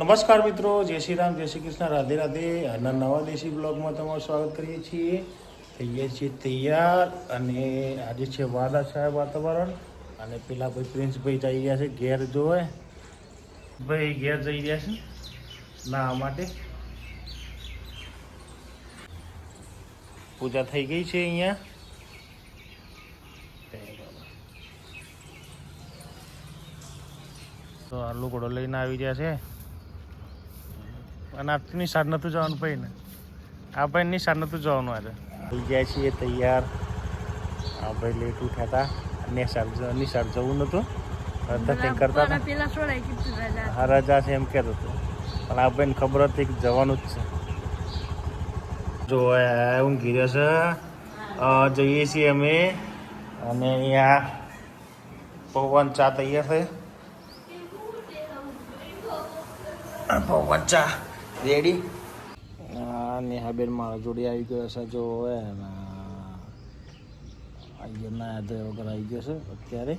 નમસ્કાર મિત્રો, જય શ્રી રામ, જય શ્રી કૃષ્ણ, રાધે રાધે. આના નવા દેશી બ્લોગમાં તમારું સ્વાગત કરીએ છીએ. થઈએ છીએ તૈયાર અને આજે છે વાદળછાયા વાતાવરણ અને પેલા ભાઈ પ્રિન્સભાઈ જઈ રહ્યા છે ઘેર જોવે. ભાઈ ઘેર જઈ રહ્યા છે ના માટે પૂજા થઈ ગઈ છે અહીંયા. તો આ લુગડો લઈને આવી રહ્યા છે અને આજની નિશાળ નહોતું જવાનું ભાઈ ને, આ ભાઈ નિશાળ નહોતું જવાનું આજે. થઈ ગયા છીએ તૈયાર. આ ભાઈ લેટ ઉઠ્યા હતા, નિશાળ જવું નહોતું, ધતિંગ કરતા હતા. હા રજા છે એમ કહેતો હતો, પણ આ ભાઈને ખબર હતી કે જવાનું જ છે. જો ઊંઘી રહ્યો છે. જઈએ છીએ અમે અને અહીંયા પવન ચા તૈયાર છે. પવન ચા રેડી. નેહાબેન મારા જોડે આવી ગયો છે. જો આવી ગયો ના વગર આવી ગયો છે અત્યારે.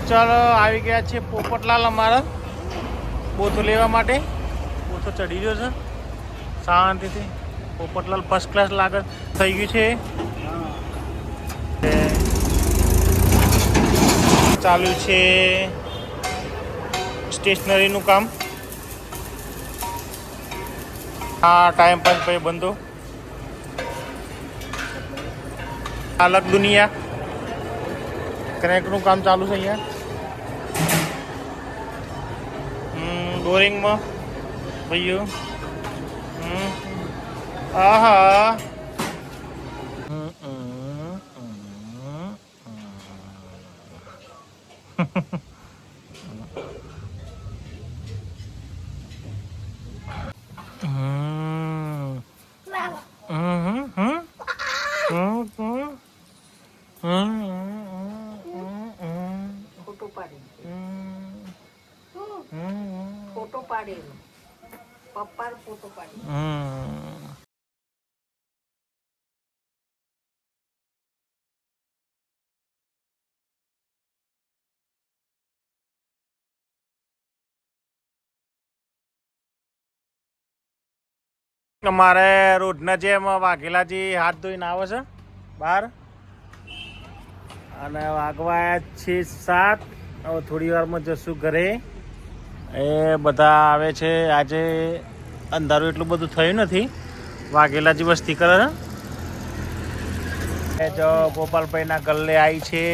ચાલો આવી ગયા છે પોપટલાલ અમારા બોથો લેવા માટે. બોથો ચડી ગયો છે શાંતિથી. પોપટલાલ ફર્સ્ટ ક્લાસ લાગે થઈ ગયું છે. ચાલુ છે સ્ટેશનરીનું કામ. હા ટાઈમ પાસ ભાઈ બંધો. અલગ દુનિયા ક્રેકનું કામ ચાલુ છે અહીંયા. બોરિંગમાં ભાઈઓ. આહા ફોટો પાડેલો પપ્પા ફોટો પાડેલો. અમારે રોડના જેમ વાઘેલાજી હાથ ધોઈને આવે છે બહાર અને વાગવા છે 7. હવે થોડી વારમાં જશું ઘરે. એ બધા આવે છે. આજે અંધારું એટલું બધું થયું નથી. વાઘેલાજી વસ્તી કરે છે. જો ગોપાલભાઈના ગલ્લે આવી છે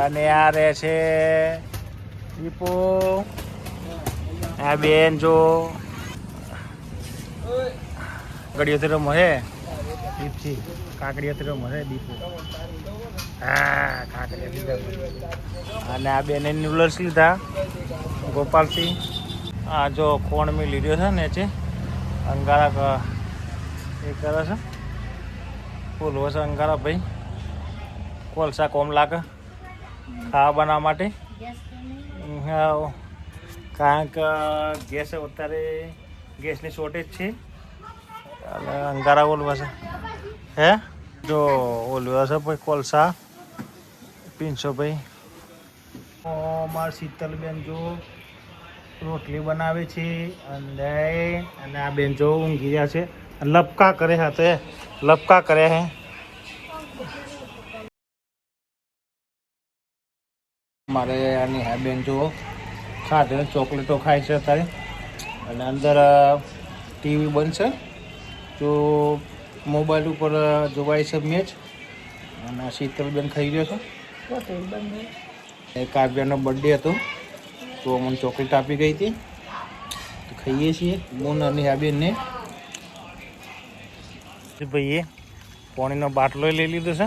અને આ રહે છે દીપો. આ બેન જો ગળિયોતેરો મળે દીપથી. કાકડીઓતેરો મળે દીપો. હા કાકડી. અને આ બેને ન્યુલર્સ લીધા ગોપાલસિંહ. આ જો કોણ મેં લીધો છે ને છે અંગારા એ કરે છે. બોલવો છે અંગારા ભાઈ. કોલસા કોમ લાગે ખાવા બનાવવા માટે. કારણ કે ગેસ અત્યારે ગેસની શોર્ટેજ છે અને અંગારા ઓલવા છે. હે જો ઓલવા છે ભાઈ કોલસા 500 ભાઈ. મારા શીતલબેન જો રોટલી બનાવે છે અને આ બેન જો ઊંઘી રહ્યા છે. લપકા કરે હાથે લપકા કરે હે. મારે આની હા બેન જો ખાધે ચોકલેટો ખાય છે અત્યારે. અને અંદર ટીવી બંધ છે. જો મોબાઈલ ઉપર જોવાય છે મેચ. અને શીતલબેન ખાઈ રહ્યો છે. કાવ્યાનો બર્થડે હતો તો મને ચોકલેટ આપી ગઈ હતી તો ખાઈએ છીએ હું અને આ બેનને. ભાઈએ પાણીનો બાટલો લઈ લીધો છે.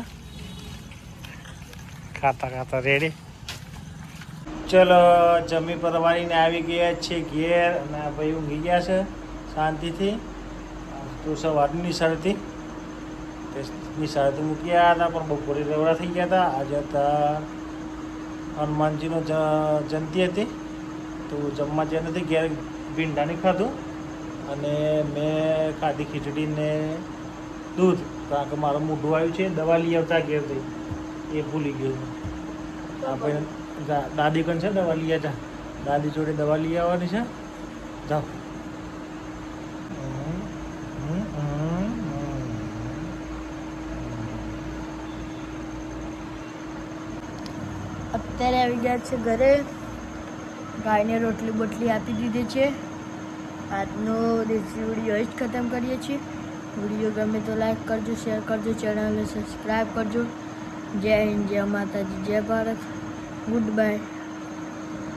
ખાતા ખાતા રેડી. ચલો જમી પરવારીને આવી ગયા છે ઘેર અને ભાઈ ઊંઘી ગયા છે શાંતિથી. તો સવારની નિશાળથી મૂક્યા હતા પણ બપોરે રવડા થઈ ગયા હતા. આજે હતા હનુમાનજીનો જયંતિ હતી તો જમવા જ્યાં નથી ઘેર ભીંડાની ખાધું અને મેં ખાધી ખીચડી ને દૂધ. કારણ કે મારું મોઢું આવ્યું છે દવા લઈ આવતા ઘેરથી એ ભૂલી ગયો. આપણે દાદી કન છે દવા લઈ હતા દાદી જોડે દવા લઈ આવવાની છે. જાઓ. અત્યારે આવી ગયા છે ઘરે. ગાયને રોટલી બોટલી આપી દીધી છે. આજનો દેશી વિડીયો જ ખતમ કરીએ છીએ. વિડીયો ગમે તો લાઈક કરજો, શેર કરજો, ચેનલને સબસ્ક્રાઈબ કરજો. જય હિન્દ, જય માતાજી, જય ભારત. Good bye.